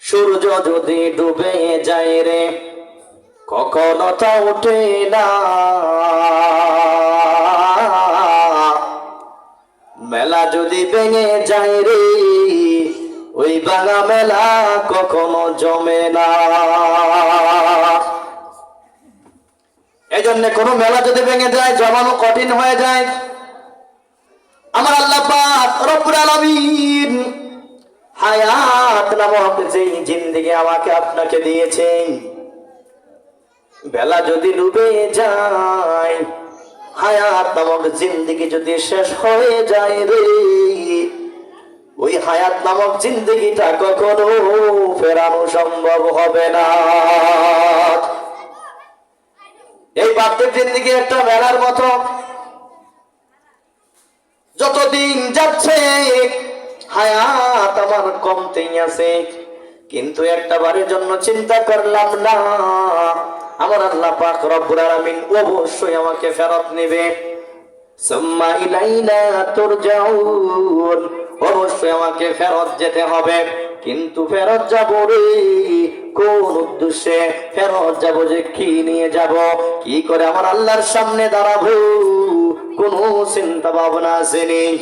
সূর্য যদি ডুবে যায় রে কখনো তা ওঠে না, মেলা যদি ভেঙে যায় রে ওই ভাঙা মেলা কখনো জমে না। এই জন্য কোনো মেলা যদি ভেঙে যায় জমানো কঠিন হয়ে যায়। আমার আল্লাহ পাক রব্বুল আলামিন হায়াত নামক যেই জিন্দেগি আমাকে আপনাকে দিয়েছেন, বেলা যদি ডুবে যায়, হায়াত নামক জিন্দেগি যদি শেষ হয়ে যায় রে ওই হায়াত নামক জিন্দেগিটা কখনো ফেরানো সম্ভব হবে না। এই পার্থিব জিন্দেগি একটা মেলার মতো, যতদিন যাচ্ছে হায়াত আমার কমতেই আছে, কিন্তু একটা বারের জন্য চিন্তা করলাম না আমার আল্লাহ পাক রব্বুল আলামিন অবশ্যই আমাকে ফেরত নেবে। সুম্মা ইলাইনা তুরজাউন, অবশ্যই আমাকে ফেরত যেতে হবে। কিন্তু ফেরত যাব রে কোন উদ্দেশ্যে ফেরত যাব, যে কি নিয়ে যাব, কি করে আমার আল্লাহর সামনে দাঁড়াবো, কোনো চিন্তা ভাবনা আছে নেই।